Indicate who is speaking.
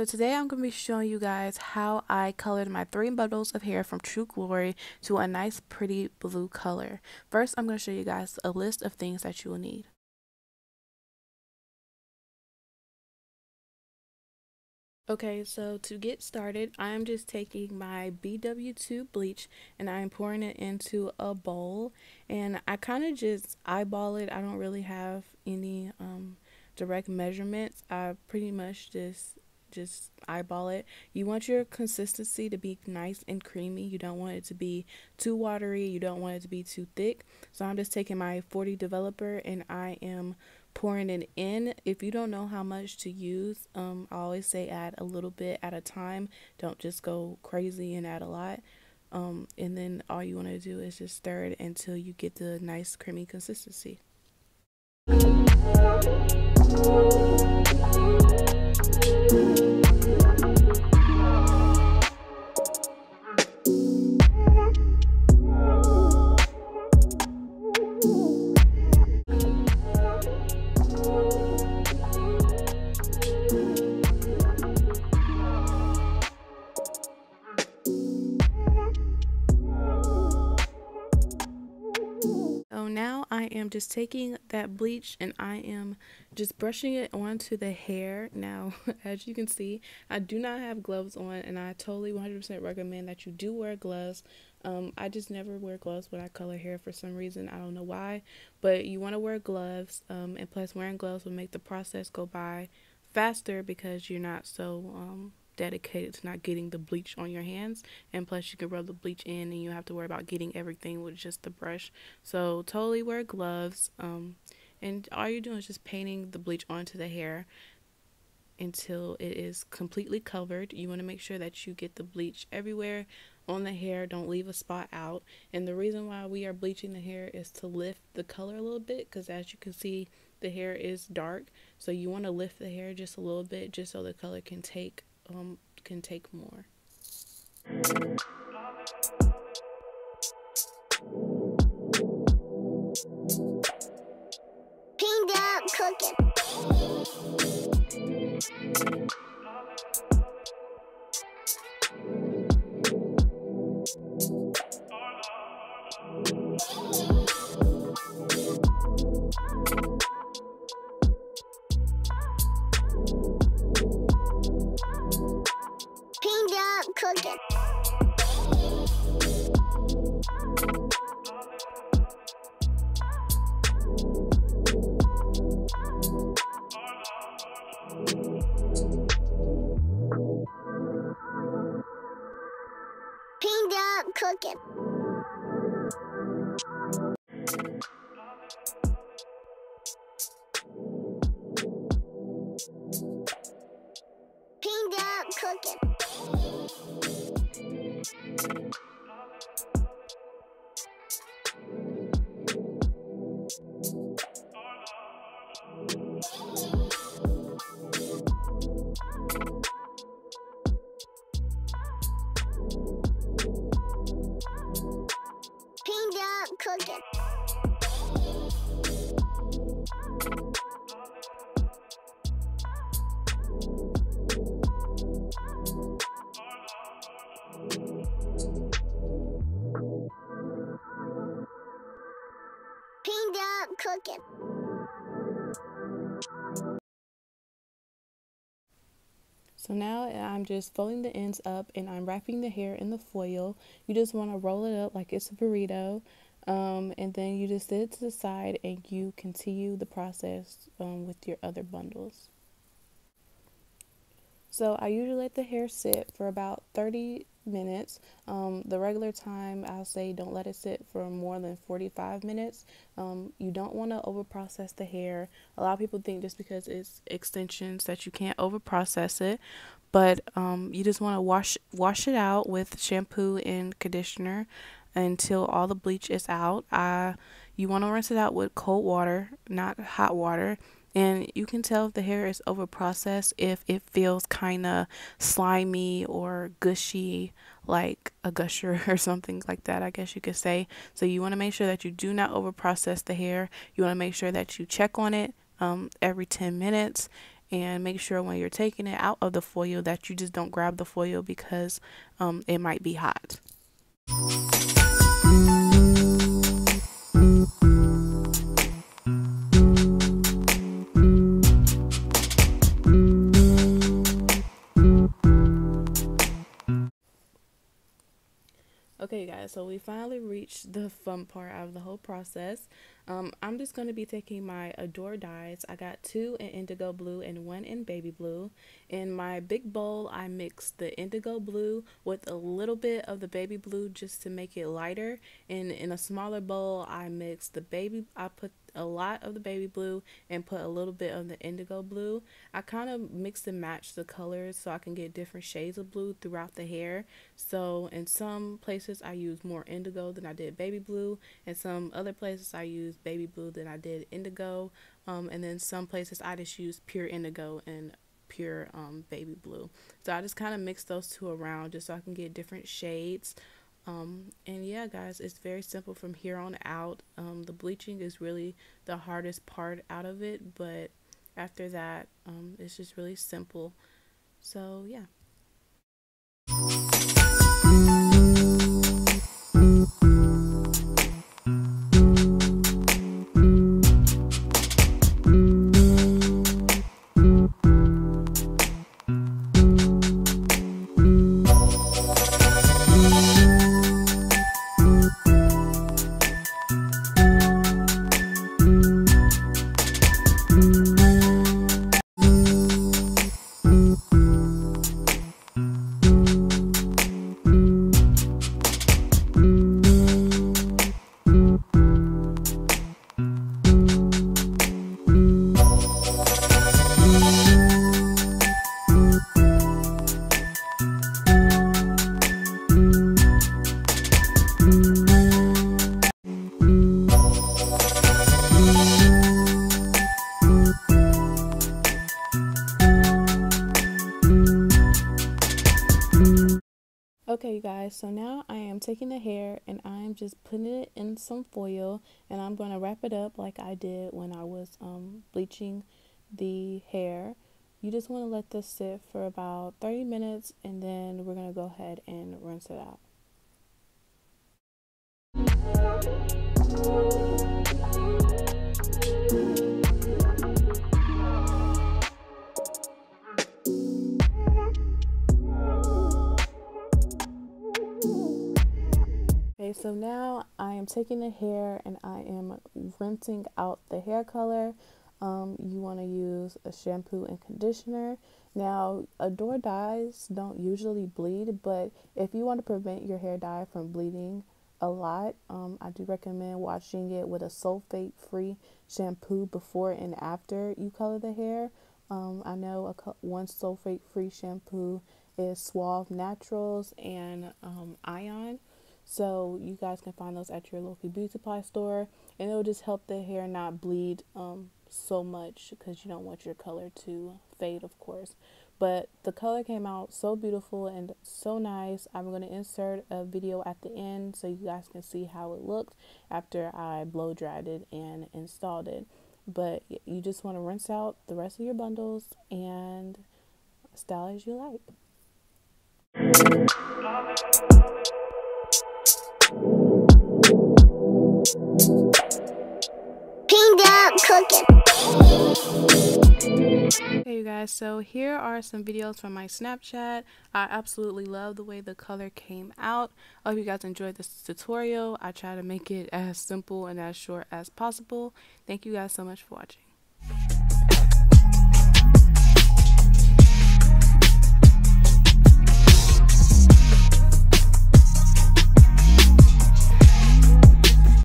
Speaker 1: So today I'm going to be showing you guys how I colored my 3 bundles of hair from True Glory to a nice pretty blue color. First, I'm going to show you guys a list of things that you will need. Okay, so to get started, I'm just taking my BW2 Bleach and I'm pouring it into a bowl, and I kind of just eyeball it. I don't really have any direct measurements. I pretty much just eyeball it. You want your consistency to be nice and creamy. You don't want it to be too watery. You don't want it to be too thick. So I'm just taking my 40 developer and I am pouring it in. If you don't know how much to use, I always say add a little bit at a time. Don't just go crazy and add a lot. And then all you want to do is just stir it until you get the nice creamy consistency. So now I am just taking that bleach and I am just brushing it onto the hair. Now, as you can see, I do not have gloves on, and I totally 100% recommend that you do wear gloves. I just never wear gloves when I color hair for some reason. I don't know why, but you want to wear gloves, and plus wearing gloves will make the process go by faster because you're not so dedicated to not getting the bleach on your hands, and plus you can rub the bleach in and you have to worry about getting everything with just the brush. So totally wear gloves, and all you're doing is just painting the bleach onto the hair until it is completely covered. You want to make sure that you get the bleach everywhere on the hair, don't leave a spot out. And the reason why we are bleaching the hair is to lift the color a little bit, because as you can see, the hair is dark, so you want to lift the hair just a little bit just so the color can take more.
Speaker 2: Pinged up cooking. Pinged up cooking. Pinged up cooking. Pinged up cooking. Pinged up cooking. Pinged up cooking.
Speaker 1: So now I'm just folding the ends up and I'm wrapping the hair in the foil. You just want to roll it up like it's a burrito, and then you just set it to the side and you continue the process with your other bundles. So I usually let the hair sit for about 30 minutes. The regular time, I'll say don't let it sit for more than 45 minutes. You don't want to over process the hair. A lot of people think just because it's extensions that you can't over process it, but you just want to wash it out with shampoo and conditioner until all the bleach is out. You want to rinse it out with cold water, not hot water. And you can tell if the hair is over processed if it feels kind of slimy or gushy, like a gusher or something like that, I guess you could say. So you want to make sure that you do not over process the hair. You want to make sure that you check on it every 10 minutes, and make sure when you're taking it out of the foil that you just don't grab the foil because it might be hot. Okay guys, so we finally reached the fun part out of the whole process. I'm just going to be taking my Adore dyes. I got 2 in indigo blue and 1 in baby blue. In my big bowl, I mixed the indigo blue with a little bit of the baby blue just to make it lighter. And in a smaller bowl, I put a lot of the baby blue and put a little bit of the indigo blue. I kind of mix and match the colors so I can get different shades of blue throughout the hair. So in some places I use more indigo than I did baby blue, and some other places I use baby blue than I did indigo, and then some places I just use pure indigo and pure baby blue. So I just kind of mix those two around just so I can get different shades. And yeah guys, it's very simple from here on out. The bleaching is really the hardest part out of it, but after that it's just really simple. So yeah. Okay, you guys, so now I am taking the hair and I'm just putting it in some foil, and I'm going to wrap it up like I did when I was bleaching the hair. You just want to let this sit for about 30 minutes and then we're going to go ahead and rinse it out. Okay, so now I am taking the hair and I am rinsing out the hair color. You want to use a shampoo and conditioner. Now, Adore dyes don't usually bleed, but if you want to prevent your hair dye from bleeding a lot, I do recommend washing it with a sulfate-free shampoo before and after you color the hair. I know one sulfate-free shampoo is Suave Naturals and Ion. So you guys can find those at your local beauty supply store, and it will just help the hair not bleed so much because you don't want your color to fade, of course. But the color came out so beautiful and so nice. I'm going to insert a video at the end so you guys can see how it looked after I blow dried it and installed it. But you just want to rinse out the rest of your bundles and style as you like.
Speaker 2: Cooking.
Speaker 1: Hey you guys, so here are some videos from my Snapchat. I absolutely love the way the color came out. I hope you guys enjoyed this tutorial. I try to make it as simple and as short as possible. Thank you guys so much for watching.